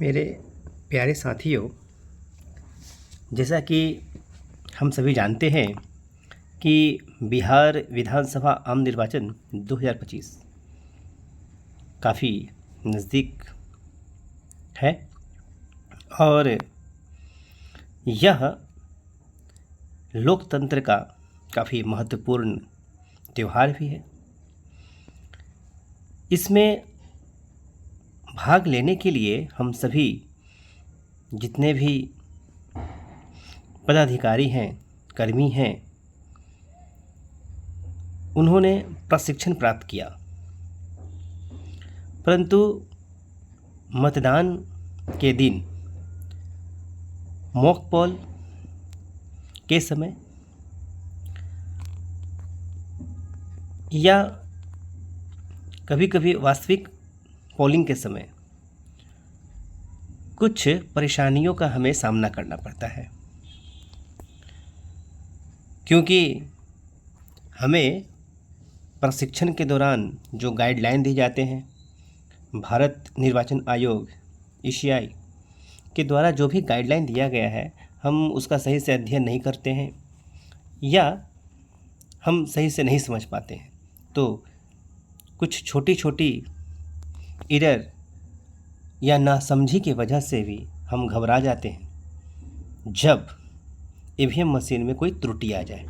मेरे प्यारे साथियों, जैसा कि हम सभी जानते हैं कि बिहार विधानसभा आम निर्वाचन 2025 काफ़ी नज़दीक है और यह लोकतंत्र का काफ़ी महत्वपूर्ण त्यौहार भी है। इसमें भाग लेने के लिए हम सभी जितने भी पदाधिकारी हैं, कर्मी हैं, उन्होंने प्रशिक्षण प्राप्त किया, परंतु मतदान के दिन मॉक पोल के समय या कभी-कभी वास्तविक पोलिंग के समय कुछ परेशानियों का हमें सामना करना पड़ता है, क्योंकि हमें प्रशिक्षण के दौरान जो गाइडलाइन दी जाते हैं, भारत निर्वाचन आयोग ईसीआई के द्वारा जो भी गाइडलाइन दिया गया है, हम उसका सही से अध्ययन नहीं करते हैं या हम सही से नहीं समझ पाते हैं, तो कुछ छोटी छोटी एरर या नासमझी की वजह से भी हम घबरा जाते हैं जब ईवीएम मशीन में कोई त्रुटि आ जाए।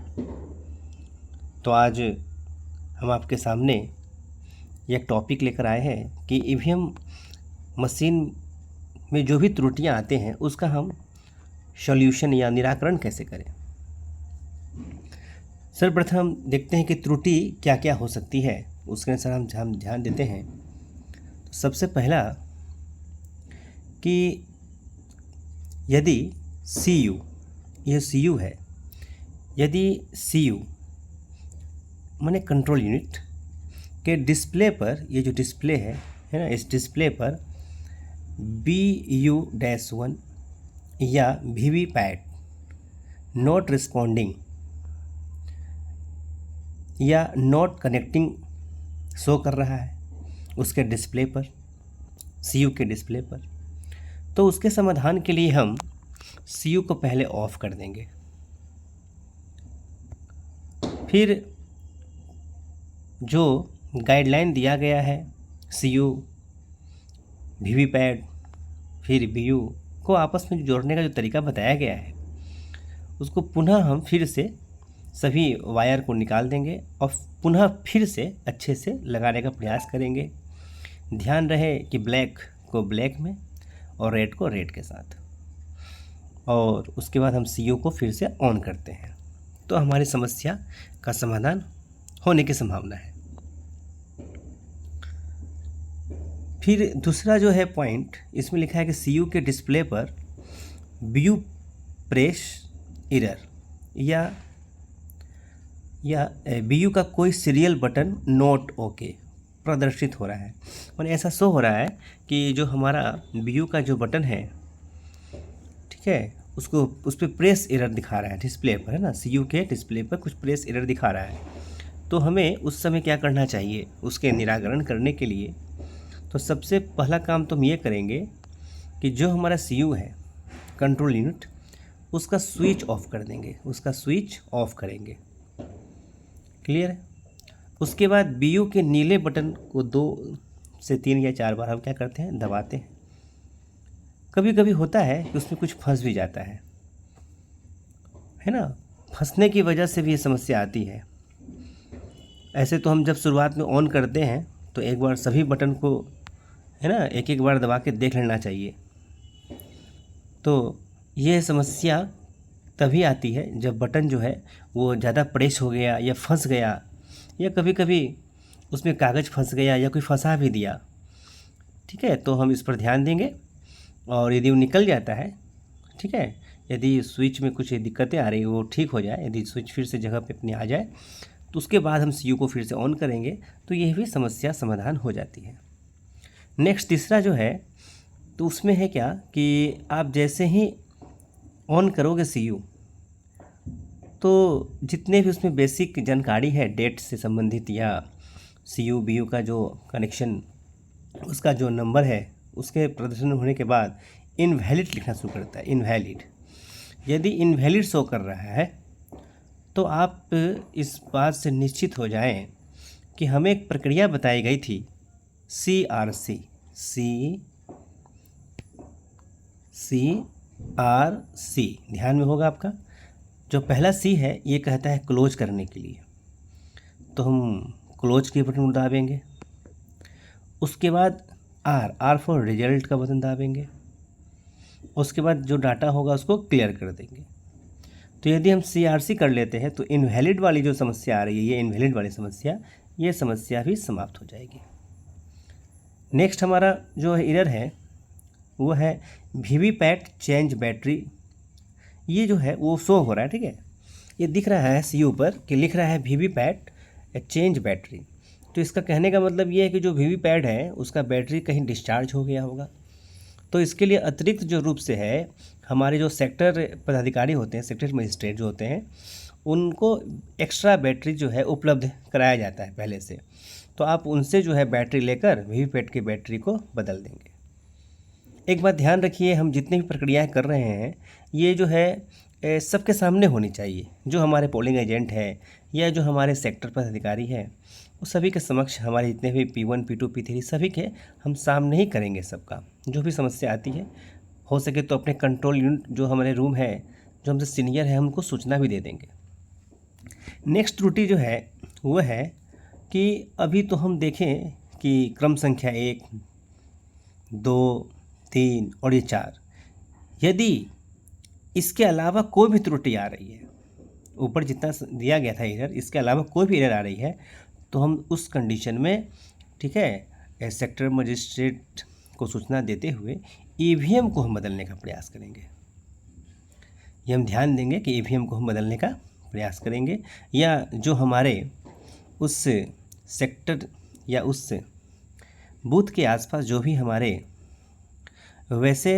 तो आज हम आपके सामने एक टॉपिक लेकर आए हैं कि ईवीएम मशीन में जो भी त्रुटियां आते हैं उसका हम सॉल्यूशन या निराकरण कैसे करें। सर्वप्रथम देखते हैं कि त्रुटि क्या क्या हो सकती है, उसके अनुसार हम ध्यान देते हैं। तो सबसे पहला कि यदि CU, यह CU है, यदि CU माने कंट्रोल यूनिट के डिस्प्ले पर, ये जो डिस्प्ले है ना, इस डिस्प्ले पर BU-1 या वीवीपैट नॉट रिस्पॉन्डिंग या नॉट कनेक्टिंग शो कर रहा है उसके डिस्प्ले पर, CU के डिस्प्ले पर, तो उसके समाधान के लिए हम CU को पहले ऑफ कर देंगे। फिर जो गाइडलाइन दिया गया है CU, वीवीपैट फिर BU को आपस में जोड़ने का जो तरीका बताया गया है, उसको पुनः हम फिर से सभी वायर को निकाल देंगे और पुनः फिर से अच्छे से लगाने का प्रयास करेंगे। ध्यान रहे कि ब्लैक को ब्लैक में और रेड को रेड के साथ, और उसके बाद हम CU को फिर से ऑन करते हैं, तो हमारी समस्या का समाधान होने की संभावना है। फिर दूसरा जो है पॉइंट, इसमें लिखा है कि CU के डिस्प्ले पर BU प्रेस एरर या BU का कोई सीरियल बटन नॉट ओके प्रदर्शित हो रहा है। और ऐसा शो हो रहा है कि जो हमारा BU का जो बटन है, ठीक है, उसको उस पर प्रेस एरर दिखा रहा है डिस्प्ले पर, है ना, CU के डिस्प्ले पर कुछ प्रेस एरर दिखा रहा है। तो हमें उस समय क्या करना चाहिए उसके निराकरण करने के लिए? तो सबसे पहला काम तो हम ये करेंगे कि जो हमारा CU है, कंट्रोल यूनिट, उसका स्विच ऑफ कर देंगे, उसका स्विच ऑफ करेंगे। क्लियर है? उसके बाद BU के नीले बटन को 2 से 3 या 4 बार हम क्या करते हैं, दबाते हैं। कभी कभी होता है कि उसमें कुछ फंस भी जाता है ना, फंसने की वजह से भी ये समस्या आती है। ऐसे तो हम जब शुरुआत में ऑन करते हैं तो एक बार सभी बटन को, है ना, एक एक बार दबा के देख लेना चाहिए। तो ये समस्या तभी आती है जब बटन जो है वो ज़्यादा प्रेस हो गया या फंस गया, या कभी कभी उसमें कागज़ फंस गया या कोई फंसा भी दिया। ठीक है, तो हम इस पर ध्यान देंगे, और यदि वो निकल जाता है, ठीक है, यदि स्विच में कुछ दिक्कतें आ रही है वो ठीक हो जाए, यदि स्विच फिर से जगह पे अपनी आ जाए, तो उसके बाद हम CU को फिर से ऑन करेंगे, तो यह भी समस्या समाधान हो जाती है। नेक्स्ट तीसरा जो है, तो उसमें है क्या कि आप जैसे ही ऑन करोगे CU, तो जितने भी उसमें बेसिक जानकारी है डेट से संबंधित या CU BU का जो कनेक्शन, उसका जो नंबर है उसके प्रदर्शन होने के बाद इनवैलिड लिखना शुरू करता है, इनवैलिड। यदि इनवैलिड शो कर रहा है तो आप इस बात से निश्चित हो जाएं कि हमें एक प्रक्रिया बताई गई थी CRC, ध्यान में होगा आपका। जो पहला C है ये कहता है क्लोज करने के लिए, तो हम क्लोज के बटन दाबेंगे। उसके बाद R फॉर रिजल्ट का बटन दाबेंगे। उसके बाद जो डाटा होगा उसको क्लियर कर देंगे। तो यदि हम CRC कर लेते हैं तो इनवैलिड वाली जो समस्या आ रही है, ये इनवैलिड वाली समस्या, ये समस्या भी समाप्त हो जाएगी। नेक्स्ट हमारा जो एरर है वो है वीवीपैट चेंज बैटरी। ये जो है वो शो हो रहा है, ठीक है, ये दिख रहा है CU पर कि लिख रहा है वीवीपैट चेंज बैटरी। तो इसका कहने का मतलब ये है कि जो वीवीपैट है उसका बैटरी कहीं डिस्चार्ज हो गया होगा। तो इसके लिए अतिरिक्त जो रूप से है हमारे जो सेक्टर पदाधिकारी होते हैं, सेक्टर मजिस्ट्रेट जो होते हैं, उनको एक्स्ट्रा बैटरी जो है उपलब्ध कराया जाता है पहले से। तो आप उनसे जो है बैटरी लेकर वीवीपैट की बैटरी को बदल देंगे। एक बात ध्यान रखिए, हम जितनी भी प्रक्रियाएं कर रहे हैं ये जो है सबके सामने होनी चाहिए। जो हमारे पोलिंग एजेंट है या जो हमारे सेक्टर पदाधिकारी है वो सभी के समक्ष, हमारे जितने भी P1 P2 P3 सभी के हम सामने ही करेंगे सबका। जो भी समस्या आती है हो सके तो अपने कंट्रोल यूनिट जो हमारे रूम है, जो हमसे सीनियर है, हम उनको सूचना भी दे देंगे। नेक्स्ट त्रुटि जो है वो है कि अभी तो हम देखें कि क्रम संख्या 1, 2, 3 और ये 4, यदि इसके अलावा कोई भी त्रुटि आ रही है, ऊपर जितना दिया गया था एरर, इसके अलावा कोई भी एरर आ रही है, तो हम उस कंडीशन में, ठीक है, सेक्टर मजिस्ट्रेट को सूचना देते हुए EVM को हम बदलने का प्रयास करेंगे। ये हम ध्यान देंगे कि EVM को हम बदलने का प्रयास करेंगे, या जो हमारे उस सेक्टर या उस बूथ के आसपास जो भी हमारे वैसे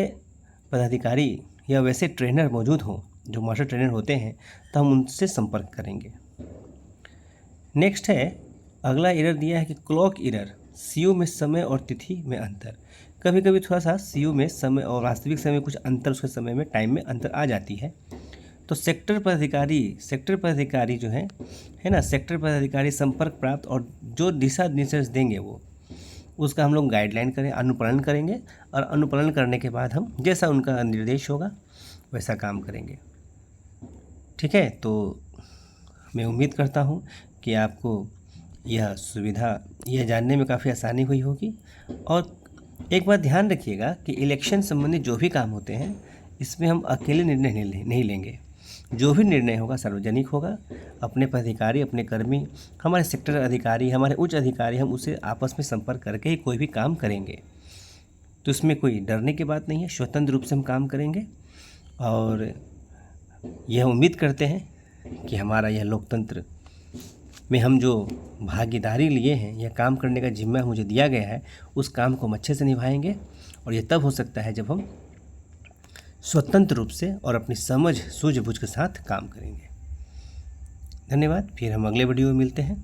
पदाधिकारी या वैसे ट्रेनर मौजूद हों, जो मास्टर ट्रेनर होते हैं, तो हम उनसे संपर्क करेंगे। नेक्स्ट है, अगला एरर दिया है कि क्लॉक एरर, CU में समय और तिथि में अंतर। कभी कभी थोड़ा सा CU में समय और वास्तविक समय में कुछ अंतर, उसके समय में टाइम में अंतर आ जाती है। तो सेक्टर पदाधिकारी जो है ना, सेक्टर पदाधिकारी संपर्क प्राप्त और जो दिशा निर्देश देंगे वो उसका हम लोग गाइडलाइन करें, अनुपालन करेंगे, और अनुपालन करने के बाद हम जैसा उनका निर्देश होगा वैसा काम करेंगे। ठीक है, तो मैं उम्मीद करता हूँ कि आपको यह सुविधा, यह जानने में काफ़ी आसानी हुई होगी। और एक बात ध्यान रखिएगा कि इलेक्शन संबंधित जो भी काम होते हैं इसमें हम अकेले निर्णय नहीं लेंगे। जो भी निर्णय होगा सार्वजनिक होगा। अपने पदाधिकारी, अपने कर्मी, हमारे सेक्टर अधिकारी, हमारे उच्च अधिकारी, हम उसे आपस में संपर्क करके ही कोई भी काम करेंगे। तो इसमें कोई डरने की बात नहीं है, स्वतंत्र रूप से हम काम करेंगे। और यह उम्मीद करते हैं कि हमारा यह लोकतंत्र में हम जो भागीदारी लिए हैं, यह काम करने का जिम्मा मुझे दिया गया है, उस काम को हम अच्छे से निभाएंगे। और ये तब हो सकता है जब हम स्वतंत्र रूप से और अपनी समझ सूझबूझ के साथ काम करेंगे। धन्यवाद। फिर हम अगले वीडियो में मिलते हैं।